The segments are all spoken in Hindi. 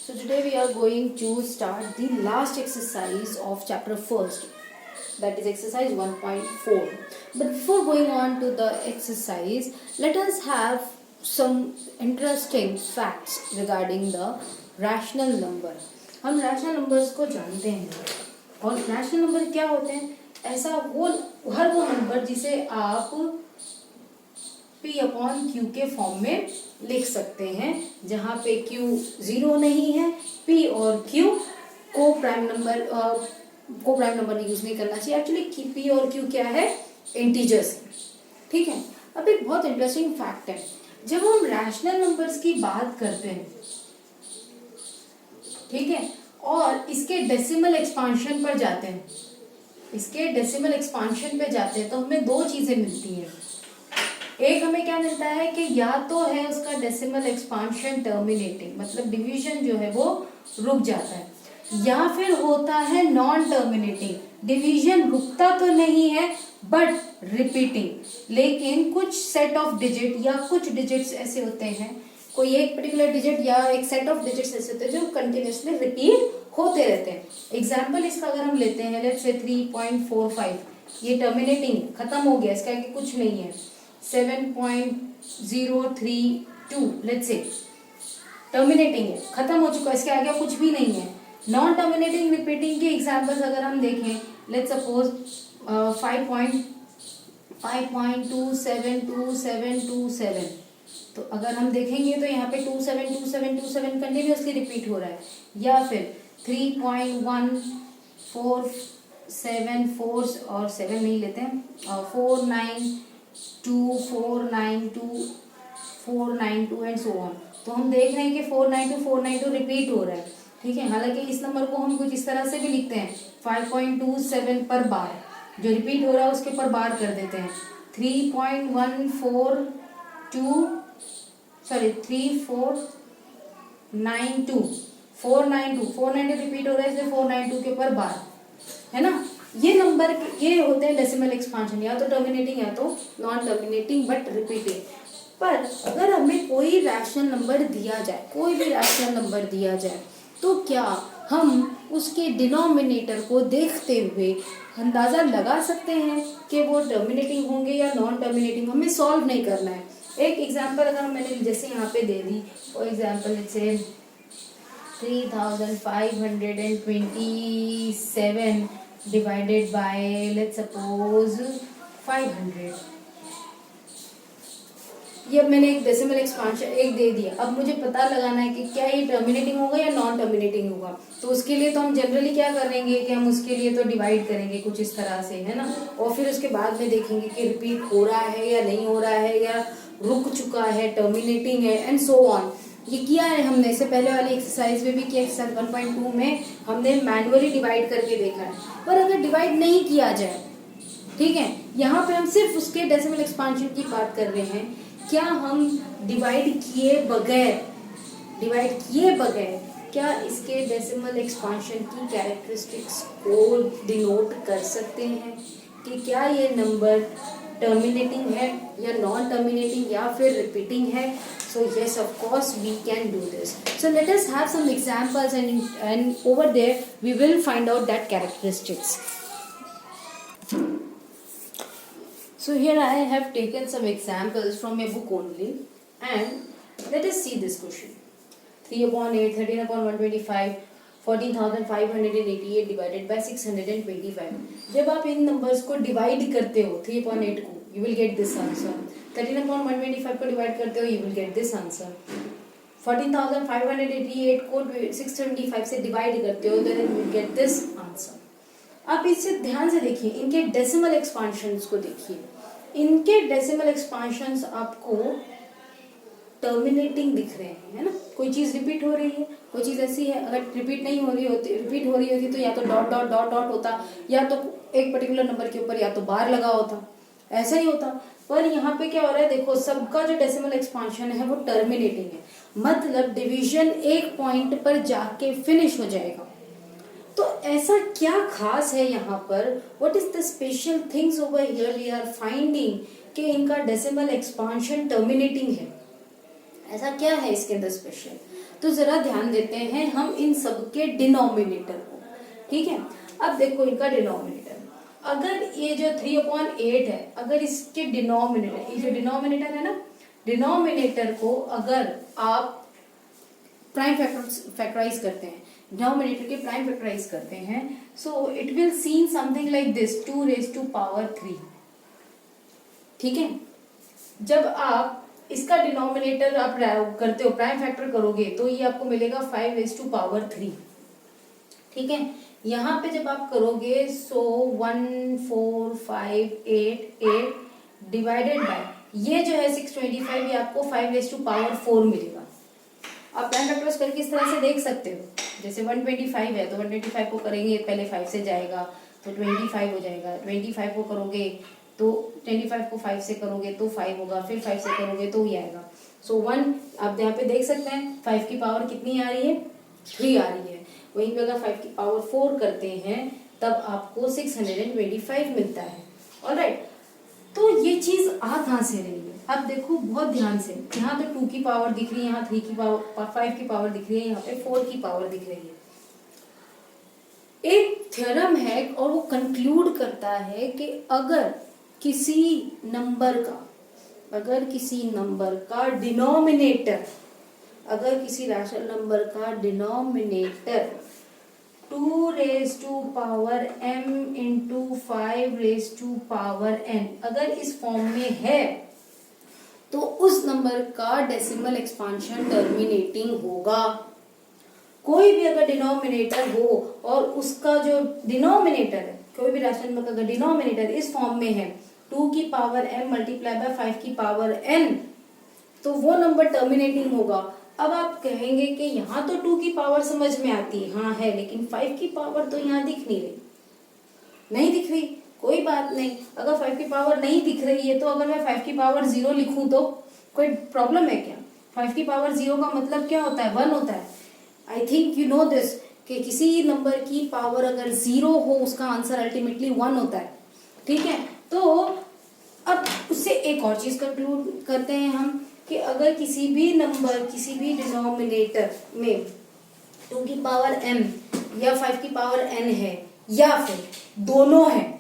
So today we are going to start the last exercise of chapter first, that is exercise 1.4. But before going on to the exercise, let us have some interesting facts regarding the rational number. हम rational numbers को जानते हैं और rational number क्या होते हैं? ऐसा हर वो नंबर जिसे आप P/Q के फॉर्म में लिख सकते हैं, जहाँ पे Q 0 नहीं है, P और Q को प्राइम नंबर यूज नहीं करना चाहिए। एक्चुअली P और Q क्या है? इंटीजर्स। ठीक है। अब एक बहुत इंटरेस्टिंग फैक्ट है, जब हम रैशनल नंबर्स की बात करते हैं, ठीक है, और इसके डेसिमल एक्सपांशन पर जाते हैं, तो हमें दो चीजें मिलती हैं। एक हमें क्या मिलता है कि या तो है उसका डेसिमल एक्सपांशन टर्मिनेटिंग, मतलब डिवीजन जो है वो रुक जाता है, या फिर होता है नॉन टर्मिनेटिंग, डिवीजन रुकता तो नहीं है बट रिपीटिंग, लेकिन कुछ सेट ऑफ डिजिट या कुछ डिजिट्स ऐसे होते हैं, कोई एक पर्टिकुलर डिजिट या एक सेट ऑफ डिजिट्स ऐसे होते हैं जो कंटिन्यूसली रिपीट होते रहते हैं। एग्जाम्पल इसका अगर हम लेते हैं, लेट्स से 3.45, ये टर्मिनेटिंग खत्म हो गया, इसका आगे कुछ नहीं है। 7.032 लेट्स से टर्मिनेटिंग है, खत्म हो चुका है, इसके आगे कुछ भी नहीं है। नॉन टर्मिनेटिंग रिपीटिंग के एग्जांपल्स अगर हम देखें, लेट्स सपोज 5.272727, तो अगर हम देखेंगे तो यहाँ पे 272727 कंटिन्यूसली रिपीट हो रहा है, या फिर 3.1474 और 7 नहीं लेते हैं, 492 एंड सो ऑन। तो हम देख रहे हैं कि 492 रिपीट हो रहा है। ठीक है, हालांकि इस नंबर को हम कुछ इस तरह से भी लिखते हैं, 5.27 पर बार, जो रिपीट हो रहा है उसके पर बार कर देते हैं। 492 रिपीट हो रहा है, इसलिए 492 के ऊपर बार है ना। ये नंबर ये होते हैं डेसिमल एक्सपांशन, या तो टर्मिनेटिंग या तो नॉन टर्मिनेटिंग बट रिपीटिंग। पर अगर हमें कोई रैशनल नंबर दिया जाए, कोई भी रैशनल नंबर दिया जाए, तो क्या हम उसके डिनोमिनेटर को देखते हुए अंदाज़ा लगा सकते हैं कि वो टर्मिनेटिंग होंगे या नॉन टर्मिनेटिंग? हमें सॉल्व नहीं करना है। एक एग्जांपल अगर मैंने जैसे यहाँ पे दे दी, फॉर एग्जांपल जैसे 3527 डिवाइडेड बाय लेट्स सपोज 500, ये मैंने एक डेसिमल एक्सपांशन एक दे दिया। अब मुझे पता लगाना है कि क्या ये टर्मिनेटिंग होगा या नॉन टर्मिनेटिंग होगा। तो उसके लिए तो हम जनरली क्या करेंगे कि हम उसके लिए तो डिवाइड करेंगे कुछ इस तरह से, है ना, और फिर उसके बाद में देखेंगे कि रिपीट हो रहा है या नहीं हो रहा है, या रुक चुका है, टर्मिनेटिंग है एंड सो ऑन। ये किया है हमने, इससे पहले वाली एक्सरसाइज में भी किया, एक्सरसाइज 1.2 में हमने मैनुअली डिवाइड करके देखा है। पर अगर डिवाइड नहीं किया जाए, ठीक है, यहाँ पे हम सिर्फ उसके डेसिमल एक्सपांशन की बात कर रहे हैं, क्या हम डिवाइड किए बगैर क्या इसके डेसिमल एक्सपांशन की कैरेक्टरिस्टिक्स को डिनोट कर सकते हैं कि क्या ये नंबर टर्मिनेटिंग है या नॉन टर्मिनेटिंग या फिर रिपीटिंग है? So yes, of course we can do this. So let us have some examples and over there we will find out that characteristics. So here I have taken some examples from a book only, and let us see this question. 3/8, 13/125, 14,588 divided by 625. जब आप इन नंबर्स को डिवाइड करते हो 3/8 को, you will get this answer. 13/125 को डिवाइड करते हो, you will get this answer. 14,588 को 625 से डिवाइड करते हो, then you will get this answer. आप इससे ध्यान से देखिए, इनके डेसिमल एक्सपांशंस को देखिए, इनके डेसिमल एक्सपांशंस आपको टर्मिनेटिंग दिख रहे हैं, है ना। कोई चीज रिपीट हो रही है, कोई चीज ऐसी है, अगर रिपीट हो रही होती तो या तो डॉट डॉट डॉट डॉट होता, या तो एक पर्टिकुलर नंबर के ऊपर या तो बार लगा होता, ऐसा ही होता। पर यहाँ पे क्या हो रहा है, देखो सबका जो डेसिमल एक्सपांशन है वो टर्मिनेटिंग है, मतलब डिवीजन एक पॉइंट पर जाके फिनिश हो जाएगा। तो ऐसा क्या खास है यहाँ पर, what is the special things over here we are finding कि इनका डेसिमल एक्सपांशन टर्मिनेटिंग है। ऐसा क्या है इसके अंदर स्पेशल? तो जरा ध्यान देते हैं हम इन सब के डिनोमिनेटर को, ठीक है। अब देखो इनका डिनोमिनेटर, अगर ये जो 3/8 है, अगर इसके डिनोमिनेटर, ये जो डिनोमिनेटर है ना, डिनोमिनेटर को अगर आप प्राइम फैक्टराइज करते हैं, डिनोमिनेटर के प्राइम फैक्टराइज करते हैं, so it will seen something like this 2⁻3, ठीक है। जब आप इसका डिनोमिनेटर आप करते हो, प्राइम फैक्टर करोगे, तो ये आपको मिलेगा 5⁻3, ठीक है। यहाँ पे जब आप करोगे, सो 1 4 5 8 8 डिवाइडेड बाय ये जो है 625, ये आपको 5⁻4 मिलेगा। आप प्राइम फैक्टर्स करके इस तरह से देख सकते हो, जैसे 125 है तो 125 को करेंगे, पहले 5 से जाएगा तो 25 हो जाएगा, 25 को करोगे तो 25 को 5 से करोगे तो 5 होगा, फिर 5 से करोगे तो ही आएगा। सो 1 आप यहाँ पे देख सकते हैं 5 की पावर कितनी आ रही है, 3 आ रही है। वहीं पे अगर 5 की पावर 4 करते हैं तब आपको 625 मिलता है। ऑलराइट, तो ये चीज आ कहाँ से रही है? अब देखो बहुत ध्यान से, यहाँ तो 2 की पावर दिख रही है, यहाँ 3 की पावर, 5 की पावर दिख रही है, यहाँ पे 4 की पावर दिख रही है। एक थ्योरम है और वो कंक्लूड करता है कि अगर किसी नंबर का डिनोमिनेटर, अगर किसी रैशनल नंबर का डिनोमिनेटर 2⁻m × 5⁻n अगर इस फॉर्म में है, तो उस नंबर का डेसिमल एक्सपांशन टर्मिनेटिंग होगा। कोई भी अगर डिनोमिनेटर हो और उसका जो डिनोमिनेटर है, कोई भी रैशनल नंबर का अगर डिनोमिनेटर इस फॉर्म में है 2 की पावर m मल्टीप्लाई बाय 5 की पावर n, तो वो नंबर टर्मिनेटिंग होगा। अब आप कहेंगे कि यहाँ तो 2 की पावर समझ में आती है, हाँ है, लेकिन 5 की पावर तो यहाँ दिख नहीं दिख रही। कोई बात नहीं, अगर 5 की पावर नहीं दिख रही है तो अगर मैं 5 की पावर 0 लिखूं तो कोई प्रॉब्लम है क्या? 5 की पावर 0 का मतलब क्या होता है? 1 होता है। I think you know this, कि किसी नंबर की पावर अगर 0 हो उसका आंसर अल्टीमेटली 1 होता है, ठीक है। तो अब उससे एक और चीज कंक्लूड करते हैं हम कि अगर किसी भी नंबर, किसी भी डिनोमिनेटर में 2 की पावर m या 5 की पावर n है या फिर दोनों है,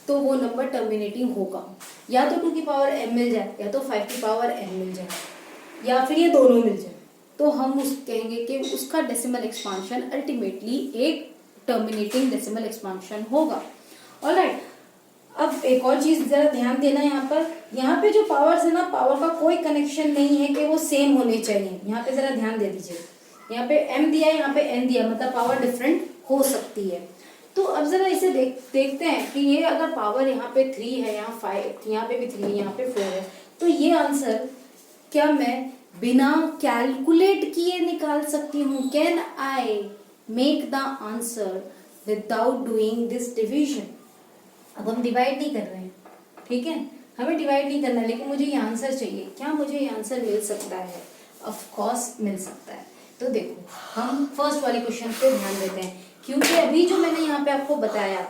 तो वो नंबर टर्मिनेटिंग होगा। या तो 2 की पावर m मिल जाए, या तो 5 की पावर n मिल जाए, या फिर ये दोनों मिल जाए, तो हम उस कहेंगे कि उसका डेसिमल एक्सपांशन अल्टीमेटली एक टर्मिनेटिंग डेसिमल एक्सपांशन होगा। ऑलराइट, अब एक और चीज जरा ध्यान देना, यहाँ पे जो पावर्स है ना, पावर का कोई कनेक्शन नहीं है कि वो सेम होने चाहिए। यहाँ पे जरा ध्यान दे दीजिए, यहाँ पे m दिया है, यहाँ पे n दिया, मतलब पावर डिफरेंट हो सकती है। तो अब जरा इसे देखते हैं कि ये अगर पावर यहाँ पे 3 है, यहाँ 5, यहाँ पे भी 3 है, यहाँ पे 4 है, तो ये आंसर क्या मैं बिना कैलकुलेट किए निकाल सकती हूँ? Can I make the answer without doing this division? अब हम डिवाइड नहीं कर रहे हैं, ठीक है, हमें डिवाइड नहीं करना, लेकिन मुझे ये आंसर चाहिए। क्या मुझे ये आंसर मिल सकता है? ऑफ कोर्स मिल सकता है। तो देखो हम फर्स्ट वाले क्वेश्चन पे ध्यान देते हैं, क्योंकि अभी जो मैंने यहाँ पे आपको बताया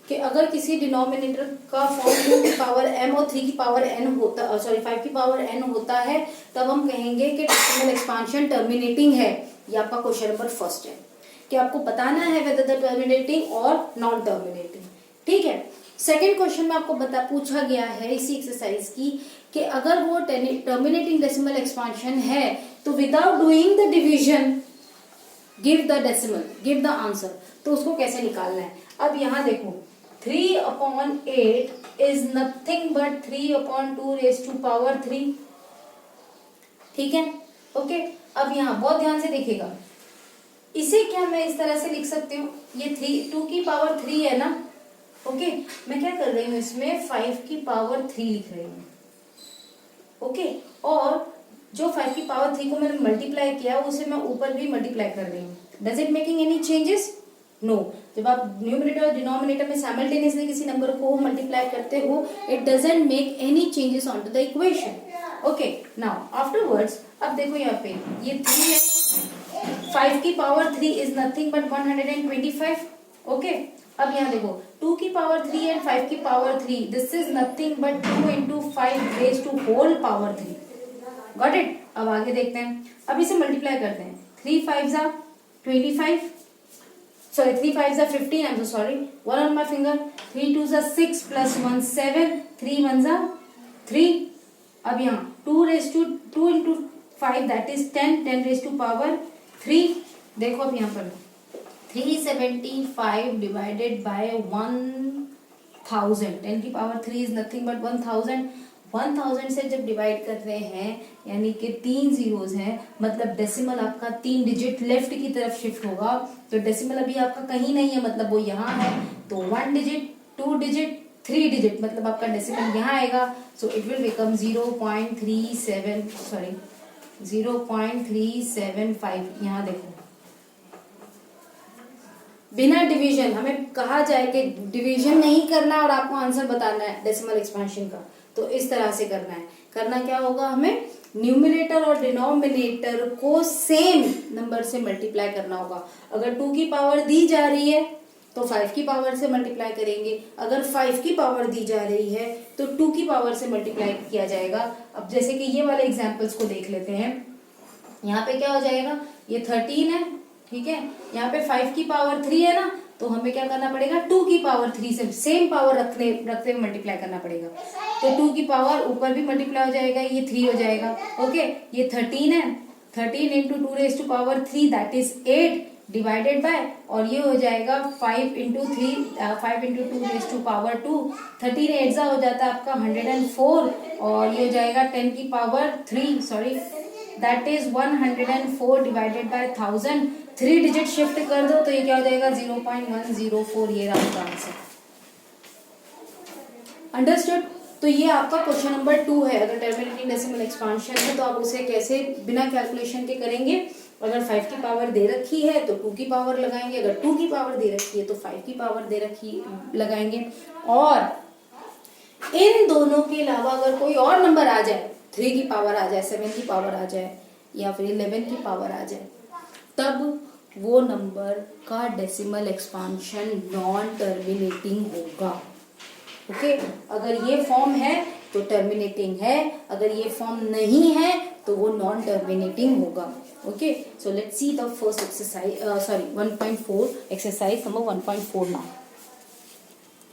कि अगर किसी डिनोमिनेटर का फॉर्म 2 की पावर m और 3 की पावर n होता, 5 की पावर n होता है, तब हम कहेंगे कि डेसिमल एक्सपांशन टर्मिनेटिंग है। ये आपका क्वेश्चन नंबर फर्स्ट है कि आपको बताना है वेदर द टर्मिनेटिंग और नॉन टर्मिनेटिंग, ठीक है। सेकेंड क्वेश्चन में आपको पूछा गया है इसी एक्सरसाइज की कि अगर वो टर्मिनेटिंग डेसिमल एक्सपांशन है तो without doing the division give the answer, तो उसको कैसे निकालना है। अब यहाँ देखो 3/8 इज नथिंग बट 3/2⁻3, ठीक है, ओके। अब यहाँ बहुत ध्यान से देखिएगा, इसे क्या मैं इस तरह से लिख सकती हूँ, ये 2 की पावर 3 है ना, ओके, मैं क्या कर रही हूँ, इसमें 5 की पावर 3 लिख रही हूँ, ओके, और जो 5 की पावर 3 को मैंने मल्टीप्लाई किया उसे मैं ऊपर भी मल्टीप्लाई कर रही हूँ। Does it making any changes? No. जब आप न्यूमरेटर और डिनोमिनेटर में साइमल्टेनियसली किसी नंबर को मल्टीप्लाई करते हो, it doesn't make any changes on to the equation, okay. Now afterwards, अब देखो यहाँ पे ये 3 है, 5 की power 3 is nothing but 125, okay. अब यहाँ देखो 2 की पावर 3 एंड 5 की power 3, this is nothing but 2 × 5 raised to whole power 3, got it. अब आगे देखते हैं, अब इसे मल्टीप्लाई करते हैं। 3 5 25, sorry 3 5 15, I'm so sorry, 1 on my finger, 3 2 6 plus 1 7, 3 1 3। अब यहाँ 2 raised to 2 into 5 that is 10, 10 raised to power 3। देखो अब यहाँ पर 375 divided by 1000, 10 की पावर 3 is nothing but 1000। 1000 से जब डिवाइड कर रहे हैं यानी कि 3 जीरोस हैं, मतलब डेसिमल आपका 3 डिजिट लेफ्ट की तरफ शिफ्ट होगा। तो डेसिमल अभी आपका कहीं नहीं है, मतलब वो यहाँ है। तो 1 डिजिट, 2 डिजिट, 3 डिजिट, मतलब आपका डेसिमल यहाँ आएगा। So it will become 0.37, sorry 0.375। यहाँ देखो, बिना डिवीजन, हमें कहा जाए कि डिवीजन नहीं करना और आपको आंसर बताना है डेसिमल एक्सपेंशन का, तो इस तरह से करना है। करना क्या होगा, हमें न्यूमिनेटर और डिनोमिनेटर को सेम नंबर से मल्टीप्लाई करना होगा। अगर 2 की पावर दी जा रही है तो 5 की पावर से मल्टीप्लाई करेंगे, अगर 5 की पावर दी जा रही है तो 2 की पावर से मल्टीप्लाई किया जाएगा। अब जैसे कि ये वाले एग्जाम्पल्स को देख लेते हैं। यहाँ पे क्या हो जाएगा, ये 13 है, ठीक है। यहाँ पे 5 की पावर 3 है ना, तो हमें क्या करना पड़ेगा, 2 की पावर 3 से सेम पावर रखते हुए मल्टीप्लाई करना पड़ेगा। तो 2 की पावर ऊपर भी मल्टीप्लाई हो जाएगा, ये 3 हो जाएगा। ओके, ये 13 है, 13 into 2 raise to power 3 that is 8 divided by, और ये हो जाएगा 5 इंटू 2 रेज टू पावर 2। 13 8 हो जाता है आपका 104, और ये हो जाएगा 10 की power 3, sorry that is 104 divided by 1000। 3 digit shift कर दो तो ये क्या हो जाएगा, 0.104। ये रहा आपका आंसर। अंडरस्टूड। तो ये आपका क्वेश्चन नंबर 2 है। अगर टर्मिनेटिंग डेसिमल एक्सपांशन है तो आप उसे कैसे बिना कैलकुलेशन के करेंगे। अगर 5 की पावर दे रखी है तो 2 की पावर लगाएंगे, अगर 2 की पावर दे रखी है तो 5 की पावर दे रखी लगाएंगे। और इन दोनों के अलावा अगर कोई और नंबर आ जाए, 3 की पावर आ जाए, 7 की पावर आ जाए, या फिर 11 की पावर आ जाए, तब वो नंबर का डेसिमल एक्सपांशन नॉन टर्मिनेटिंग होगा। ओके, अगर ये फॉर्म है तो टर्मिनेटिंग है, अगर ये फॉर्म नहीं है तो वो नॉन टर्मिनेटिंग होगा। Okay, so let's see the first exercise, 1.4 exercise number 1.4 now.